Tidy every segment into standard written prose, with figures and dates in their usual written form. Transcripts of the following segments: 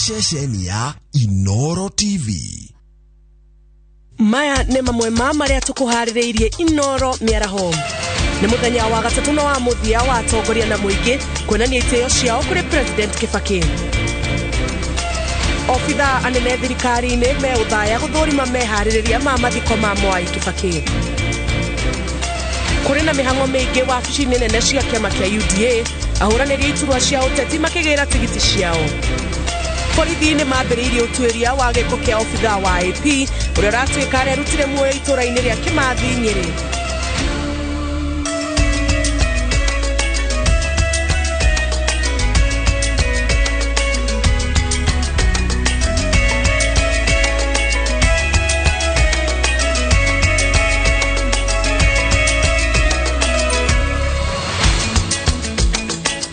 ceceni ya Inoro TV. Maya nĩ mamwe ma marĩa tũkũharĩrĩirie Inoro mĩaraho. Nĩ mũthenya wa gatatũ na wa mũthia wa atongoria na mũingĩ kuonania itĩo ciao kũrĩ President Kibaki. Obitha anene thirikari-inĩ me ũthaya gũthũrima meharĩrĩria ma mathiko ma Mwai Kibaki. Kũrĩ na mĩhang'o mĩingĩ wabici-inĩ nene cia kĩama kĩa UDA, ahũranĩri iturwa cia ũteti makĩgĩra tigiti ciao. Borithi nĩ mambĩrĩirie ũtuĩria wa gĩko kĩa obitha wa AP ũrĩa ũratuĩka arerutire muoyo itũra-inĩ rĩa Kĩmathi, Nyĩrĩ.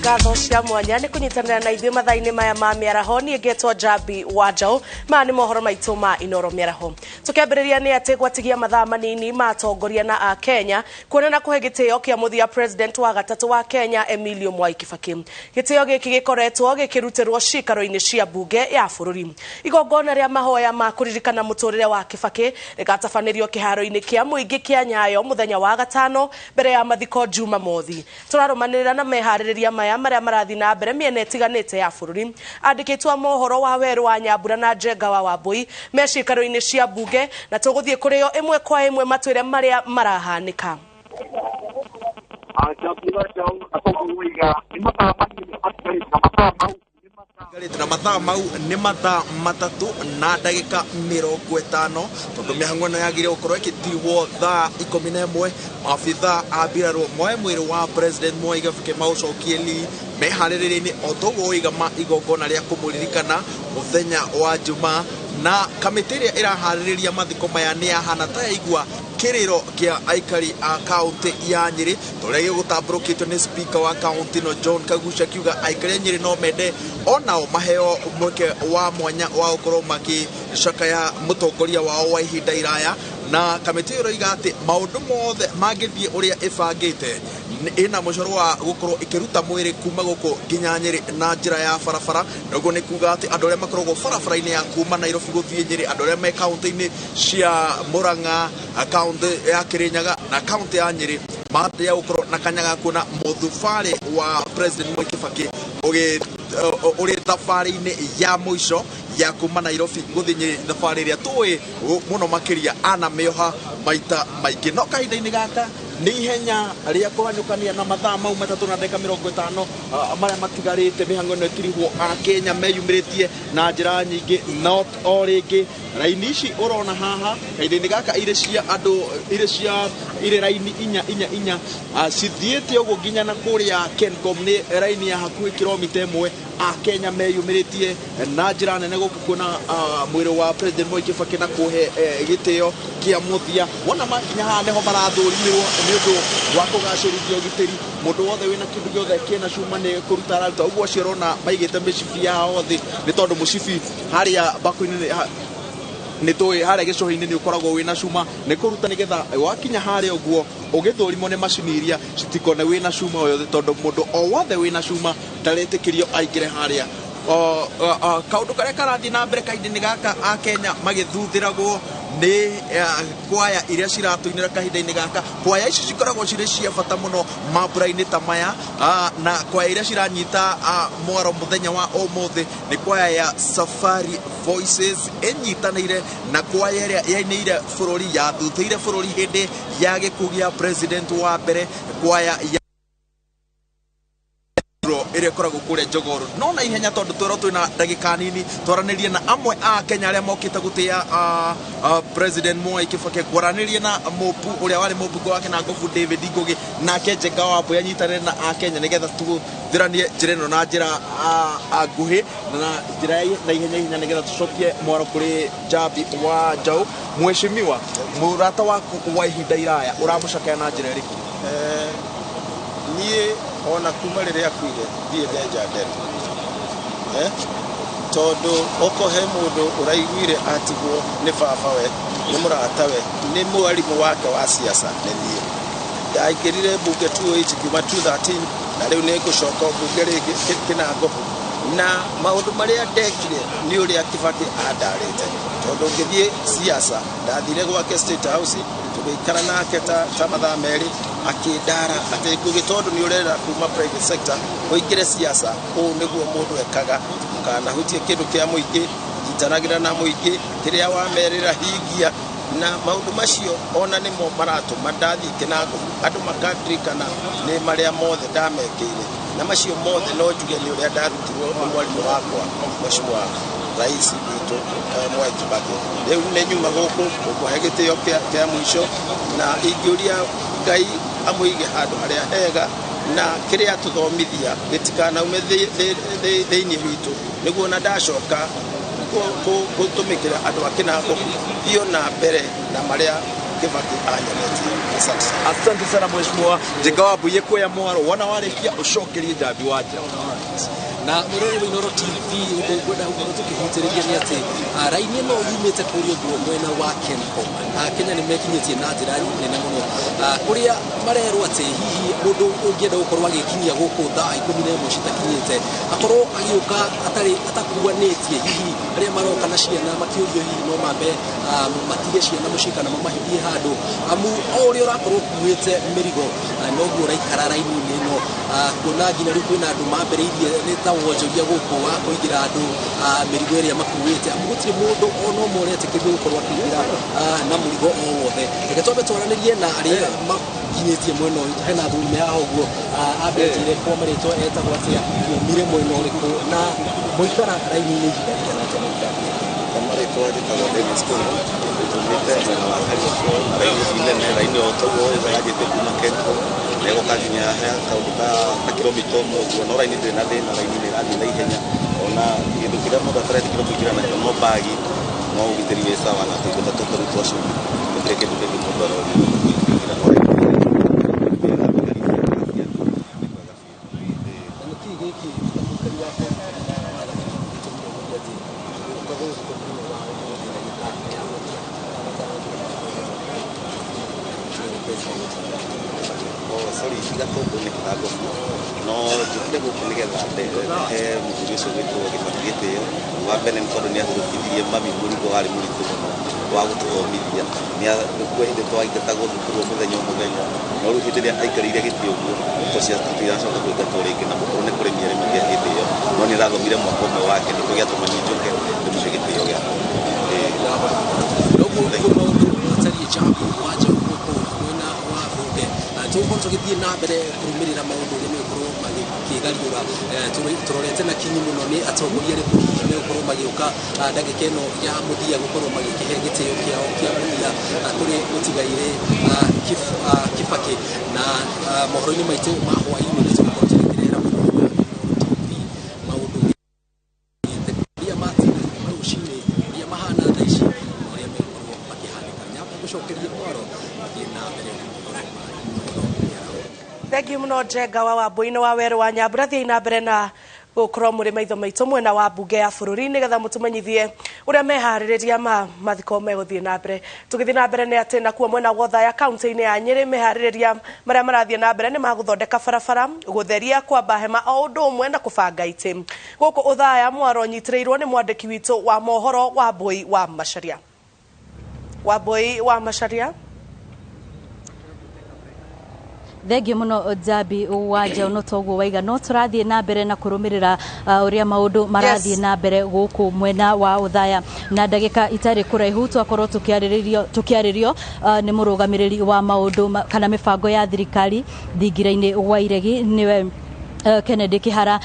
Ngatho cia mwanya nĩ kũnyitanĩra na ithuĩ mathaa-inĩ maya ma mĩaraho. Niĩ ngetwo Jabi Wanjaũ, maya nĩ mohoro maitũ ma Inoro mĩaraho. Tũkĩambĩrĩria nĩ atĩ gwatigia mathaa manini ma atongoria na a Kenya kuonana kũhe gĩtĩo kĩa mũthia president wa gatatũ wa Kenya Emilio Mwai Kibaki. Gĩtĩo gĩkĩ gĩkoretwo gĩkĩrutĩrwo cikaro-inĩ cia mbunge ya bũrũri. Igongona rĩa mahoya ma kũririkana mũtũrĩre wa Kibaki rĩgatabanĩrio kĩharo-inĩ kĩa mũingĩ kĩa Nyayo mũthenya wa gatano mbere ya mathiko Jumamothi. Tũrarũmanĩrĩra na meharĩrĩria maya marĩa marathi na mbere mĩena ĩtiganĩte ya bũrũri. Andĩkĩtwo a mohoro wa Werũ wa Nyambura na Njenga wa Wambui me cikaro-inĩ cia mbunge na tũgũthiĩ kũrĩ o ĩmwe kwa ĩmwe matwĩre marĩa marahanĩka. Na mathaa mau nĩ mathaa matatũ na ndagĩka 50 tondũ mĩhang'o ĩno yagĩrĩirwo gũkorwo ĩkĩtirwo thaa 11. Maabitha a mbirarũ moe mwĩrĩ wa President Mwai Kibaki maũcokie meharĩrĩria-inĩ o toguo igama igongona rĩa kũmũririkana mũthenya wa Jumaa, na kamĩtĩ ĩrĩa ĩraharĩrĩria mathiko maya nĩ yahana ta yaigua kĩrĩro kĩa aikari a kaunti ya Nyĩrĩ torĩa gĩgũtambũrũkĩtio nĩ speaker wa kaunti no John Kagusha akiuga aikari a Nyĩrĩ no mende onao maheo mweke wa mwanya wa gũkorwo magĩcakaya mũtongoria wao wa ihinda iraya, na kamĩtĩ ĩyo ĩroiga atĩ maũndũ mothe mangĩthiĩ ũrĩa ĩbangĩte ĩna mũcoro wa gũkorwo ĩkĩruta mwĩrĩ kuma gũkũ nginya Nyĩrĩ na njĩra ya barabara. Naguo nĩ kuga atĩ andũ arĩa makoragwo barabara-inĩ ya kuma Nairobi gũthiĩ Nyĩrĩ, andũ arĩa me kaunti-inĩ cia Mũrang'a, kaunti ya Kĩrĩnyaga na kaunti ya Nyĩrĩ matĩa gũkorwo na kanya ga kuona mũthubarĩ wa President Mwai Kibaki ũrĩ thabarĩ-inĩ ya mũico ya kuma Nairobi gũthiĩ Nyĩrĩ, thabarĩ ĩrĩa tũĩ mũno makĩria anamĩoha maita maingĩ. No kahinda-inĩ gaka nĩ ihenya rĩa kũhanyũkania na mathaa mau matatũ na ndagĩka 50 marĩa matigarĩte. Mĩhang'o ĩno ĩkĩrĩhwo a Kenya meyumĩrĩtie na njĩra nyingĩ, no o rĩngĩ raini ici ũrona haha kahinda-inĩ gaka irĩ raini 4 cithiĩte ũguo nginya na kũrĩa Kencom nĩ raini ya hakuhĩ kilomita 1. a Kenya meyumĩrĩtie na njĩra nene gũkũ kuona mwĩrĩ wa President Mwai Kibaki na kũhe gĩtĩo kĩa mũthia. Wona makinya haha nĩho marathũrimirwo nĩ ũndũ wa kũgacĩrithia ũgitĩri. Mũndũ wothe wĩna kĩndũ gĩothe kĩna cuma nĩ kũruta araruta. Ũguo acio ũrona maigĩte mĩcibi yao thĩ nĩ tondũ mũcibi harĩa mbakũ-inĩ nĩ tũĩ harĩa gĩcohi-inĩ nĩ ũkoragwo wĩna cuma, nĩ kũruta nĩgetha wakinya harĩa ũguo ũgĩthũrimwo nĩ macini iria citikone wĩna cuma o yothe, tondũ mũndũ o wothe wĩna cuma ndaretĩkĩrio aingĩre harĩa. Kaũndũ karĩa karathiĩ na mbere kahinda-inĩ gaka a Kenya magĩthuthĩragwo nĩ kwaya iria ciratũinĩra kahinda-inĩ gaka. Kwaya ici cikoragwo cirĩ cia bata mũno mambura-inĩ ta maya, na kwaya iria ciranyita mwaro mũthenya wa ũmũthĩ nĩ kwaya ya Safari Voices ĩnyitanĩire na kwaya ĩrĩa yainĩire bũrũri, yathuthĩire bũrũri hĩndĩ ya gĩkuũ gĩa president wa mbere, kwaya ya ĩrĩa ĩkoragwo kũrĩa Njogoro. No na ihenya tondũ twĩrwo twĩna ndagĩka nini twaranĩrie na amwe a Kenya arĩa mokĩte gũtĩa President Mwai Kibaki, kwaranĩrie na mũmbu ũrĩa warĩ mũmbunge wake na Ngobu David Ngugi nake Njenga wa Wambui anyitanĩre na a Kenya nĩgetha tũthĩranie njĩra ĩno na njĩra nguhĩ na njĩra na ihenya nĩgetha tũcokie mwaro kũrĩ Jabi Wanjaũ. Mheshimiwa, mũrata waku wa ihinda iraya ũramũcakaya na njĩra ĩrĩkũ? Niĩ ona kuma rĩrĩa akuire thiĩ ndenja ndeto tondũ okohe mũndũ ũraiguire atigwo nĩ baba we, nĩ mũrata we, nĩ mwarimũ wake wa siasa nĩ niĩ. Ndaingĩrire mbunge 208 kuma 2013 na rĩu nĩ ngũcoka mbunge rĩngĩ Kinangop na maundu maria ndekire ni uria Kibaki andarite tondu ngithie siasa ndathire gwake State House tugikara nake ta mathaa meri akindara ati kugitondu ni urera kuma private sector uingire siasa niguo mundu ekaga kana hutie kindu kia muingi itanagira na muingi kiria wamerera hingia na maundu macio ona nimo maratu mandathi kinago andu makatrikana ni maria mothe ndamekire na macio mothe no njuge ni uria ndarutirwo ni mwalimu wakwa Mheshimiwa Rais witu Mwai Kibaki riu ne nyuma guku kuhe gitio kia mwisho na ingiuria Ngai amuige handu haria hega na kiria tuthomithia gitikana ume thiini witu niguo na ndacoka gutumikira andu akinago thio na mbere na maria Kibaki anyanetie. Asante sana Mheshimiwa Njenga wa Mbuye kuya mwaro wana warikia ucokerie Njambi wa Njau. Na murori wa Inoro TV ngwenda gukorwo tukihutiriria ni ati raini no yumite kurio guo mwena wa Kencom Kenya ni mekinyitie na njira nene muno kuria marerwo ati hihi mundu ungienda gukorwo agikinyia guku thaa 11 citakinyite akorwo agiuka atakuanitie hihi aria maroka na ciana makiurio hihi no mambe matige ciana mucikana mamahithie handu amu o uria urakorwo kuite mirigo no guo raikara raini ino kuona nginya riu kwina andu mamberiirie ni wonjoria guku wa kuingira andu mirigo iria makuite amugutire mundu ono more atikirwe gukorwo akiingira na murigo o wothe igatwambe twaranirie na aria makinyitie mwena uyu hena thuri me haha uguo ambetire kwa maritwa etagwo atia mire mwena uriku na muikara raini ni njira na tena maritwa njitagwo David Stone tumite mwena wa Kariokio raini raini otogo yajite kuma Kencom nego kaginya ha kaundu ka kilomita mwe no raini ndina thina raini ni rathi na ihenya ona kindu kiria mundu ataretikira kuingira na no bagi no ugitiri we sawa na tuko tatoru twacu ndike kindu kingi mundu aro kuingira no raini sorry gato kwenye kitago no tukile kukunige gate mugurisho wetu wakifanyite wabene mkono ni atuthirie mami muri go hari muri tuno wa gututhomithia ni kwende twaigatago thukuru muthenya no ru hindire aikarire gitio guo tocia tutira coka kuigatwo ringi na mukuru ni kuri miere mithia gitio no ni rathomire mwaka umwe wake ni kugia tumanyijoke ni muce gitio gya no guo atari Njambi wa Njau mwena wa bunge tuko tugithie na mbere kurumirira maundu ria mekorwo magikigariura turorete na kinyi muno ni atongoria ri kuhihi mekorwo magiuka ndagika ino ya muthia gukorwo magikihe gitio kiao kia muthia kuri utigaire Kibaki na mohoro-ini maitu ma hwaini ni tukorwo tugithirira maundu ria matina rucini ria mahana thaici ria mekorwo makihanika nyamba gucokeria mwaro na mbere Thengi muno Njenga wa Mbuye wa Weru wa Nyambura thii na mbere na gukorwo muri maitho maitu mwena wa mbunge ya bururi nigetha mutumenyithie uria mehaririria mathiko meguthie na mbere tugithie na mbere ni ati na kuo mwena wa Othaya kaunti-ini ya Nyeri mehaririria maria marathie na mbere ni maguthondeka barabara gutheria kwamba hema o undu umwe na kubanga iti guku Othaya mwaro nyitireirwo ni mwandiki witu wa mohoro wa Mbuye wa Macharia Thengio muno Njambi wa Njau no toguo waiga no turathie na mbere na kurumirira uria maundu marathie na mbere guku mwena wa Othaya na ndagika itari kuraihu twakorwo tukiaririo ni murugamiriri wa maundu kana mibango ya thirikari thingiraini wa iregi niwe Kennedy Kihara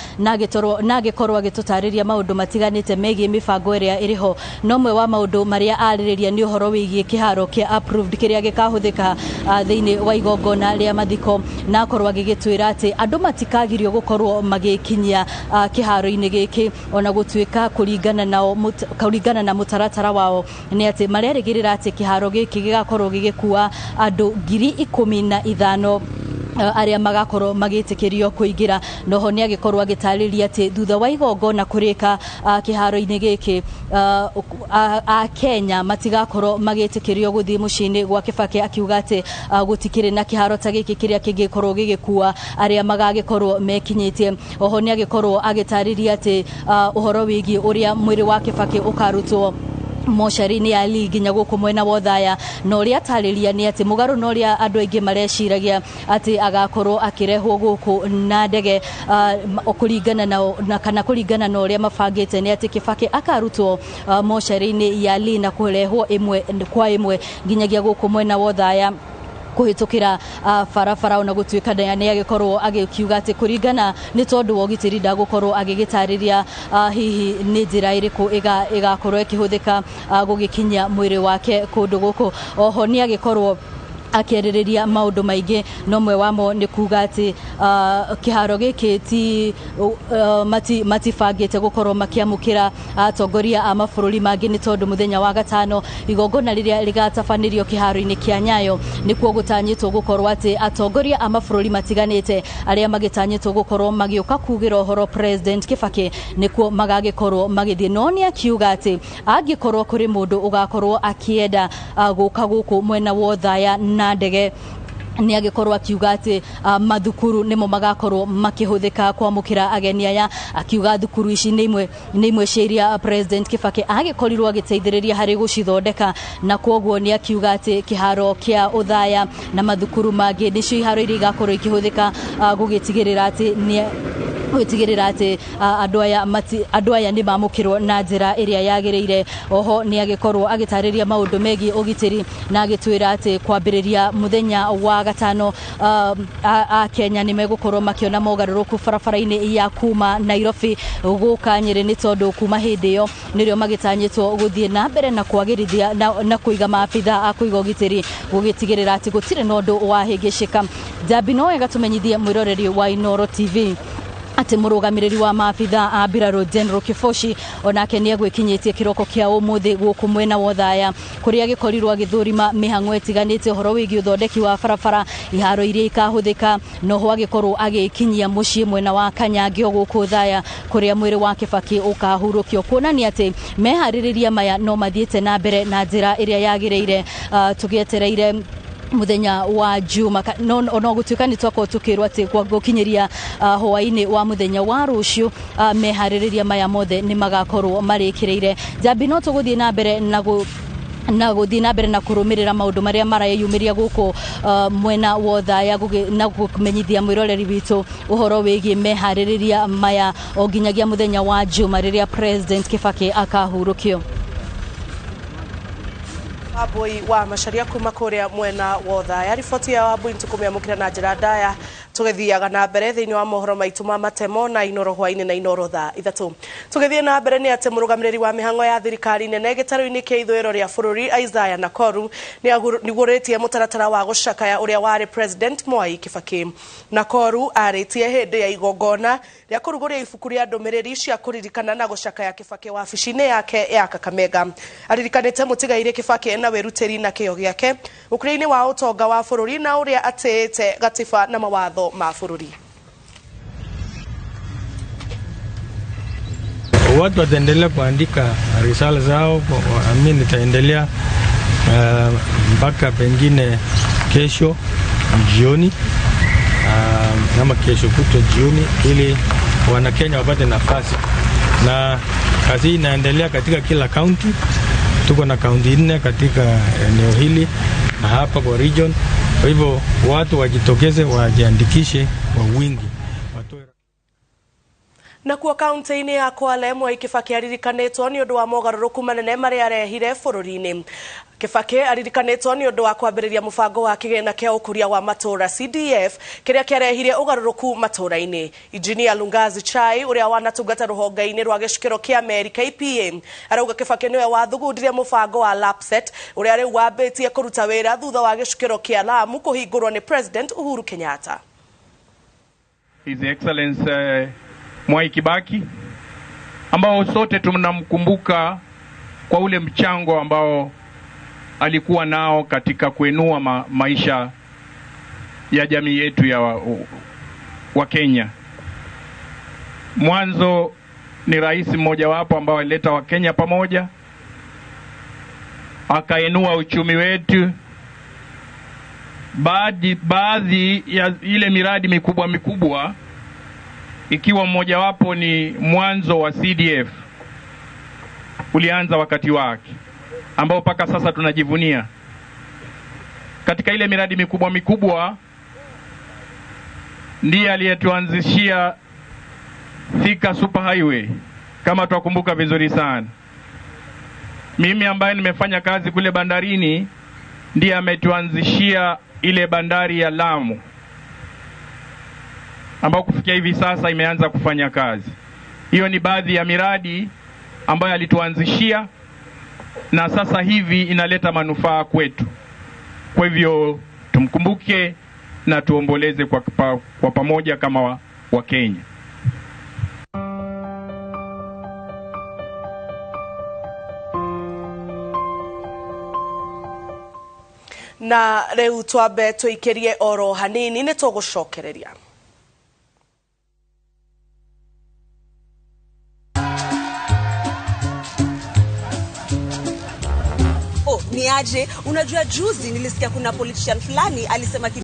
nagikorwo agitutariria maundu matiganite megie mibango iria iriho nomwe wa maundu maria aririria ni uhoro wigie kiharo kia approved kiria gikahuthika thiini wa igongona ria mathiko na akorwo agigitwira ati andu matikagirio gukorwo magikinyia kiharo-ini giki ona gutuika kuringana na mutaratara wao ni ati marerigirira ati kiharo giki gigakorwo gigikua andu 15,000 aria magakorwo magitikirio kuingira noho ni agikorwo agitariria ati thutha wa igongona kurika kiharo-ini giki a Kenya matigakorwo magitikirio guthii mucini gwa Kibaki akiuga ati gutikire na kiharo ta giki kiria kingikorwo gigikua aria magagikorwo mekinyitie. Oho ni agikorwo agitariria ati uhoro wigi uria mwiri wa Kibaki ukarutwo moshari-ini ya ligi nya guku mwena wa Thaya no ria tariria ni ati mugaru no ria andu aingi mareciragia ati agakorwo akirehwo guku na ndege okuringana na kana kuringana no ria mabangite ni ati Kibaki akarutwo moshari-ini ya ligi na kurehwo imwe kwa imwe nginyagia guku mwena wa Thaya kuhitukira farafara ona gutuika ni agikorwo agikiuga ati kuringana ni tondu wogitiri ndagukorwo agigitariria hihi ni njira iriku igakorwo ikihuthika gugikinya mwiri wake kundu guku. Oho ni agikorwo akiereriria maundu maingi nomwe wamo ni kuga ati kiharo giki ti matifangite gukorwo makiamukira atongoria a mabururi mangi ni tondu muthenya wa gatano igongona riria rigatafanirio kiharo-ini kia Nyayo nikuo gutanyitwo gukorwo ati atongoria a mabururi matiganite aria magitanyitwo gukorwo magiuka kugira horo President Kibaki nikuo magagikorwo magithie no ni akiuga ati angikorwo kuri mundu ugakorwo akienda guka guku mwena wa Thaya na ndege ni agikorwo akiuga ati mathukuru nimo magakorwo makihuthika kwamukira ageni aya akiuga thukuru ici ni imwe ciria President Kibaki agikorirwo agiteithiriria hari gucithondeka na kwoguo ni akiuga ati kiharo kia Uthaya na mathukuru mangi nicio iharo iri gakorwo ikihuthika gugitigirira ati ni gutigirira ati andu aya ni mamukirwo na njira iria yagiriire. Oho ni agikorwo agitariria maundu megi ugitiri na agitwira ati kwambiriria muthenya wa gatano a Kenya ni megukorwo makiona mogaruruku farafara-ini ya kuma Nairobi guka Nyeri ni tondu kuma hindi yo nirio magitanyitwo guthie na mbere na kwagirithia na kuiga maabitha a kuiga ugitiri gugitigirira ati gutire nondu wa hingicika. Jabi no egatumenyithie mwiroreri wa Inoro TV ati murugamiriri wa maabitha a Biraro General Kifoshi onake ni agwikinyitie kiroko kia umuthi guku mwena wa Thaya kuria gikorirwo githurima mihango etiganite horo wigi uthondeki wa farafara iharo iria ikahuthika noho agikorwo agikinyia mucii mwena wa Kanyagio guku Thaya kuria mwiri wa Kibaki ukahurukio kuonania ati mehaririria maya no mathiete na mbere na njira iria yagiriire. Tugietereire muthenya wa Juma no gutuika ni twako tukirwa ati gukinyiria hwaini wa muthenya wa rucio mehaririria maya mothe ni magakorwo marikireire. Jabi no tuguthie na mbere na guthie na mbere na kurumirira maundu maria marayumiria guku mwena wa Thaya na kumenyithia mwiroreri witu uhoro wigi mehaririria maya o nginyagia muthenya wa Juma riria President Kibaki akahurukio. Wambui wa Macharia kuma kuria mwena wa Thaya. Riboti ya Wambui ntukumiamukira na njira ndaya tugithiaga na mbere thiini wa mohoro maitu ma matemo na Inoro hwaini na Inoro thaa ithatu. Tugithie na mbere ni ati murugamiriri wa mihango ya thirikari nene gitaro-ini kia ithwiro ria bururi Isaiah Nakoru ni guritie mutaratara wa gucakaya uria wari President Mwai Kibaki. Nakoru aritie hindi ya igongona ria kuruguria ibuku ria ndumiriri cia kuririkana na gucakaya Kibaki wabici-ini yake ya Kakamega. Aririkanite mutigaire Kibaki na weruteri na kio giake ukuri-ini wa utonga wa bururi na uria atete gatiba na mawatho ma bururi. Watu wataendelea kuandika risala zao, mimi nitaendelea mpaka pengine kesho jioni ama kesho kutwa jioni, ili Wanakenya wapate nafasi. Na kazi inaendelea katika kila county. Tuko na kaunti 4 katika eneo hili na hapa kwa region. Kwa hivyo watu wajitokeze, wajiandikishe kwa wingi. Na kuo kaunti-ini ya Kwale Mwai Kibaki aririkanitwo ni undu wa mogaruruku manene maria arehire bururi-ini. Kibaki aririkanitwo ni undu wa kwambiriria mubango wa kigena kia ukuria wa matura CDF kiria kiarehire ugaruruku matura-ini. Engineer Lungazi Chai uria wanatungata ruhonge-ini rwa gicukiro kia America EPA arauga Kibaki niwe wathugundirie mubango wa LAPSSET uria riu wambitie kuruta wira thutha wa gicukiro kia Lamu kuhingurwo ni President Uhuru Kenyatta. His Excellency Mwai Kibaki ambao sote tunamkumbuka kwa ule mchango ambao alikuwa nao katika kuinua maisha ya jamii yetu ya wa Kenya. Mwanzo ni rais mmoja wapo ambao alileta wa Kenya pamoja, akainua uchumi wetu. Baadhi ya ile miradi mikubwa ikiwa mmoja wapo ni mwanzo wa CDF ulianza wakati wake, ambao paka sasa tunajivunia. Katika ile miradi mikubwa ndiye aliyetuanzishia Thika Super Highway, kama tukumbuka vizuri sana. Mimi ambaye nimefanya kazi kule bandarini, ndiye ametuanzishia ile bandari ya Lamu, ambao kufikia hivi sasa imeanza kufanya kazi. Hiyo ni baadhi ya miradi ambayo alituanzishia na sasa hivi inaleta manufaa kwetu. Kwa hivyo tumkumbuke na tuomboleze kwa pamoja kama wa Kenya. Na rĩu twambe tũikĩrie oro hanini nĩ tũgũcokereria. Ni aje, unajua juzi nilisikia kuna politician fulani alisema